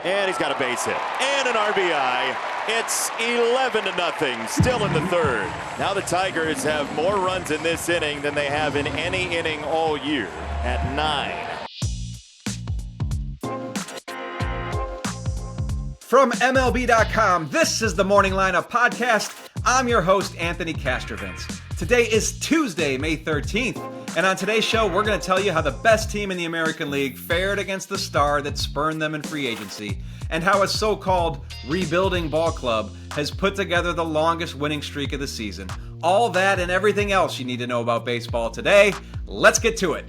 And he's got a base hit and an RBI. It's 11-0, still in the third. Now the Tigers have more runs in this inning than they have in any inning all year at 9. From MLB.com, this is the Morning Lineup Podcast. I'm your host, Anthony Castrovins. Today is Tuesday, May 13th, and on today's show, we're going to tell you how the best team in the American League fared against the star that spurned them in free agency, and how a so-called rebuilding ball club has put together the longest winning streak of the season. All that and everything else you need to know about baseball today. Let's get to it.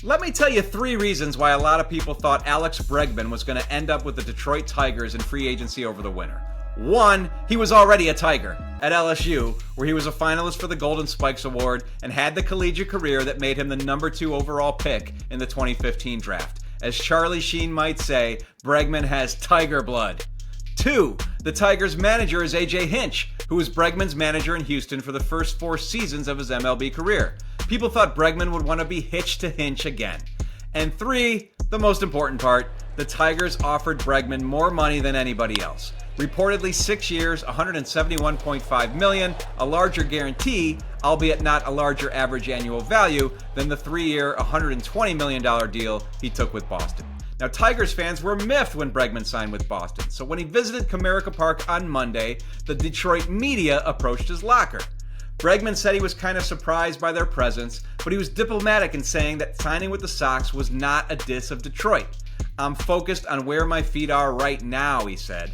Let me tell you 3 reasons why a lot of people thought Alex Bregman was going to end up with the Detroit Tigers in free agency over the winter. 1, he was already a Tiger at LSU, where he was a finalist for the Golden Spikes Award and had the collegiate career that made him the number 2 overall pick in the 2015 draft. As Charlie Sheen might say, Bregman has Tiger blood. 2, the Tigers' manager is A.J. Hinch, who was Bregman's manager in Houston for the first 4 seasons of his MLB career. People thought Bregman would want to be hitched to Hinch again. And 3, the most important part, the Tigers offered Bregman more money than anybody else. Reportedly 6 years, $171.5 million, a larger guarantee, albeit not a larger average annual value than the 3-year, $120 million deal he took with Boston. Now, Tigers fans were miffed when Bregman signed with Boston, so when he visited Comerica Park on Monday, the Detroit media approached his locker. Bregman said he was kind of surprised by their presence, but he was diplomatic in saying that signing with the Sox was not a diss of Detroit. "I'm focused on where my feet are right now," he said.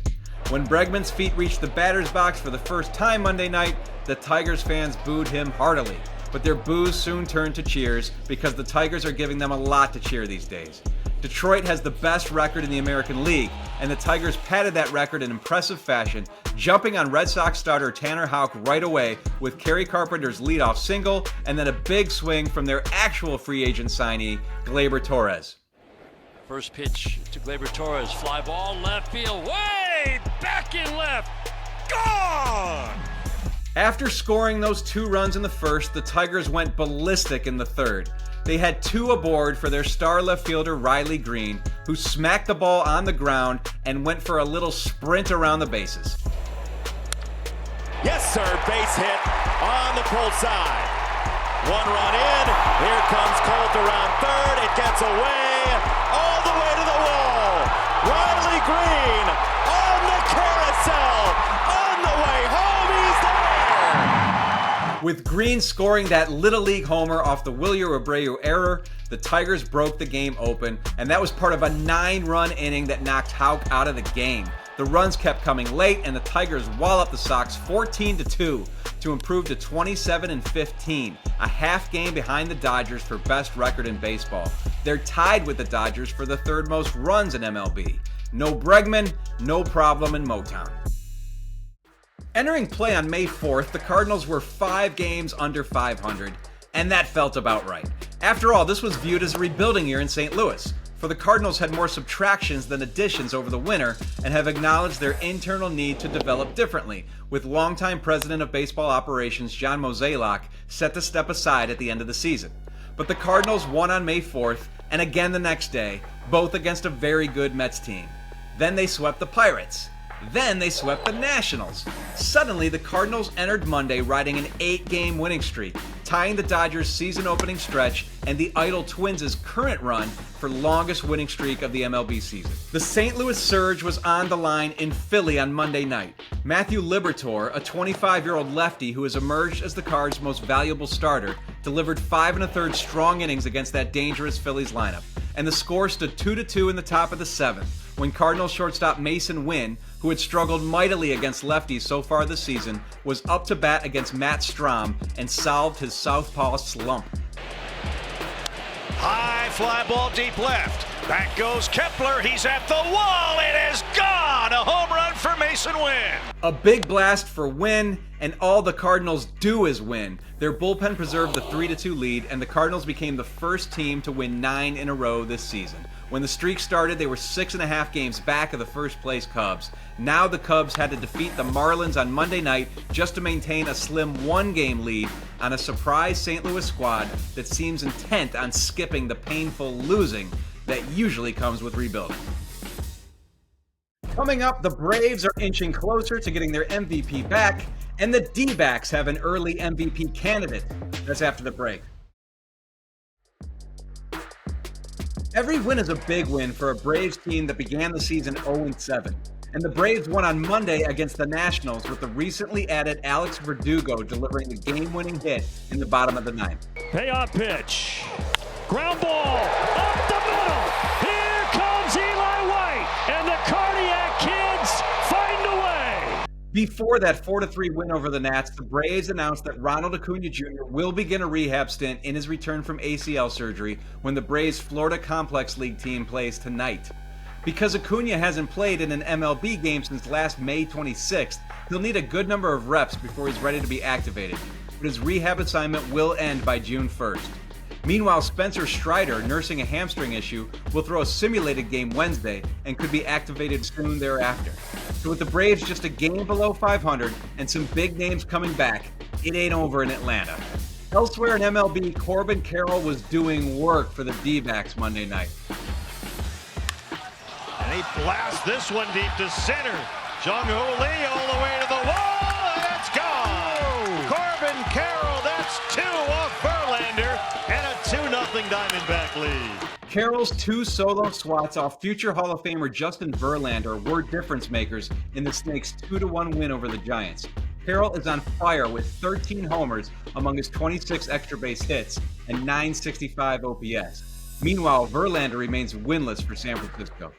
When Bregman's feet reached the batter's box for the first time Monday night, the Tigers fans booed him heartily. But their boos soon turned to cheers because the Tigers are giving them a lot to cheer these days. Detroit has the best record in the American League, and the Tigers padded that record in impressive fashion, jumping on Red Sox starter Tanner Houck right away with Kerry Carpenter's leadoff single and then a big swing from their actual free agent signee, Gleyber Torres. First pitch to Gleyber Torres, fly ball, left field, way back in left, gone! After scoring those 2 runs in the first, the Tigers went ballistic in the third. They had 2 aboard for their star left fielder Riley Green, who smacked the ball on the ground and went for a little sprint around the bases. Yes, sir, base hit on the pull side. 1 run in, here comes Colt around third, it gets away, all the way to the wall. Riley Green on the carousel, on the way home, he's there! With Green scoring that Little League homer off the Wilyer Abreu error, the Tigers broke the game open, and that was part of a 9-run inning that knocked Houck out of the game. The runs kept coming late, and the Tigers walloped the Sox 14-2 to improve to 27-15, a half game behind the Dodgers for best record in baseball. They're tied with the Dodgers for the 3rd most runs in MLB. No Bregman, no problem in Motown. Entering play on May 4th, the Cardinals were 5 games under 500, and that felt about right. After all, this was viewed as a rebuilding year in St. Louis, for the Cardinals had more subtractions than additions over the winter and have acknowledged their internal need to develop differently, with longtime president of baseball operations John Mozeliak set to step aside at the end of the season. But the Cardinals won on May 4th, and again the next day, both against a very good Mets team. Then they swept the Pirates. Then they swept the Nationals. Suddenly, the Cardinals entered Monday riding an 8-game winning streak, tying the Dodgers' season-opening stretch and the idle Twins' current run for longest winning streak of the MLB season. The St. Louis Surge was on the line in Philly on Monday night. Matthew Liberatore, a 25-year-old lefty who has emerged as the Cards' most valuable starter, delivered 5 1/3 strong innings against that dangerous Phillies lineup, and the score stood 2-2 in the top of the 7th, when Cardinals shortstop Mason Wynn, who had struggled mightily against lefties so far this season, was up to bat against Matt Strahm and solved his southpaw slump. High fly ball deep left. Back goes Kepler. He's at the wall. It is gone. A home run for Mason Wynn. A big blast for Wynn, and all the Cardinals do is win. Their bullpen preserved the 3-2 lead, and the Cardinals became the first team to win 9 in a row this season. When the streak started, they were 6.5 games back of the first-place Cubs. Now the Cubs had to defeat the Marlins on Monday night just to maintain a slim 1-game lead on a surprise St. Louis squad that seems intent on skipping the painful losing that usually comes with rebuilding. Coming up, the Braves are inching closer to getting their MVP back, and the D-backs have an early MVP candidate. That's after the break. Every win is a big win for a Braves team that began the season 0-7. And the Braves won on Monday against the Nationals with the recently added Alex Verdugo delivering the game-winning hit in the bottom of the ninth. Payoff pitch. Ground ball up the middle. Here comes Eli White, and the Cardiac Kids find a way. Before that 4-3 win over the Nats, the Braves announced that Ronald Acuna Jr. will begin a rehab stint in his return from ACL surgery when the Braves' Florida Complex League team plays tonight. Because Acuna hasn't played in an MLB game since last May 26th, he'll need a good number of reps before he's ready to be activated, but his rehab assignment will end by June 1st. Meanwhile, Spencer Strider, nursing a hamstring issue, will throw a simulated game Wednesday and could be activated soon thereafter. So with the Braves just a game below 500 and some big names coming back, it ain't over in Atlanta. Elsewhere in MLB, Corbin Carroll was doing work for the D-backs Monday night. And he blasts this one deep to center. Jung-Hoo Lee all the way to the wall, and it's gone! Corbin Carroll, that's 2 off Verlander, and a 2-0 Diamondback lead. Carroll's 2 solo swats off future Hall of Famer Justin Verlander were difference makers in the Snakes' 2-1 win over the Giants. Carroll is on fire with 13 homers among his 26 extra base hits and 965 OPS. Meanwhile, Verlander remains winless for San Francisco.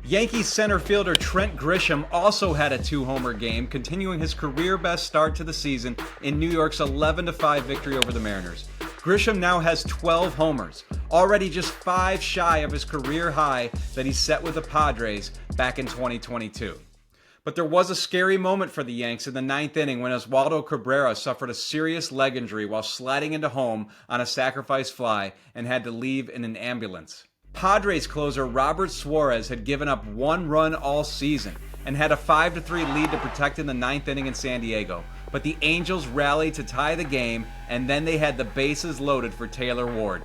Yankees center fielder Trent Grisham also had a 2-homer game, continuing his career-best start to the season in New York's 11-5 victory over the Mariners. Grisham now has 12 homers, already just 5 shy of his career high that he set with the Padres back in 2022. But there was a scary moment for the Yanks in the 9th inning when Oswaldo Cabrera suffered a serious leg injury while sliding into home on a sacrifice fly and had to leave in an ambulance. Padres closer Robert Suarez had given up 1 run all season and had a 5-3 lead to protect in the 9th inning in San Diego. But the Angels rallied to tie the game, and then they had the bases loaded for Taylor Ward.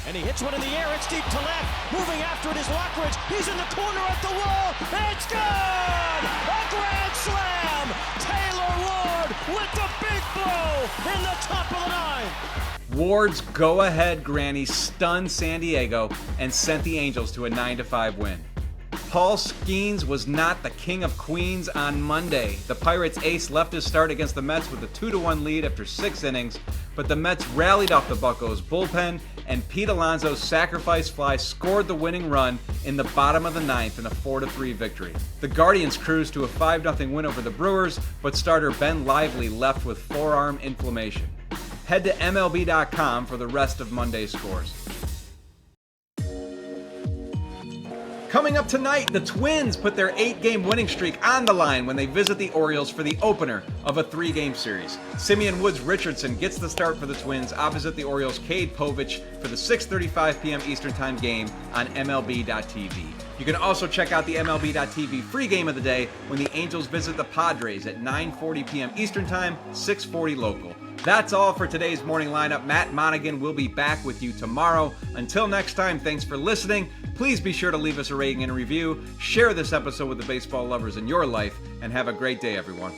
And he hits one in the air, it's deep to left. Moving after it is Lockridge. He's in the corner at the wall. It's good! A grand slam! Taylor Ward with the big blow in the top of the 9th. Ward's go-ahead granny stunned San Diego and sent the Angels to a 9-5 win. Paul Skeens was not the king of Queens on Monday. The Pirates ace left his start against the Mets with a 2-1 lead after 6 innings, but the Mets rallied off the Buccos' bullpen, and Pete Alonso's sacrifice fly scored the winning run in the bottom of the 9th in a 4-3 victory. The Guardians cruised to a 5-0 win over the Brewers, but starter Ben Lively left with forearm inflammation. Head to MLB.com for the rest of Monday's scores. Coming up tonight, the Twins put their 8-game winning streak on the line when they visit the Orioles for the opener of a 3-game series. Simeon Woods Richardson gets the start for the Twins opposite the Orioles' Cade Povich for the 6:35 p.m. Eastern Time game on MLB.tv. You can also check out the MLB.tv free game of the day when the Angels visit the Padres at 9:40 p.m. Eastern Time, 6:40 local. That's all for today's morning lineup. Matt Monaghan will be back with you tomorrow. Until next time, thanks for listening. Please be sure to leave us a rating and a review. Share this episode with the baseball lovers in your life, and have a great day, everyone.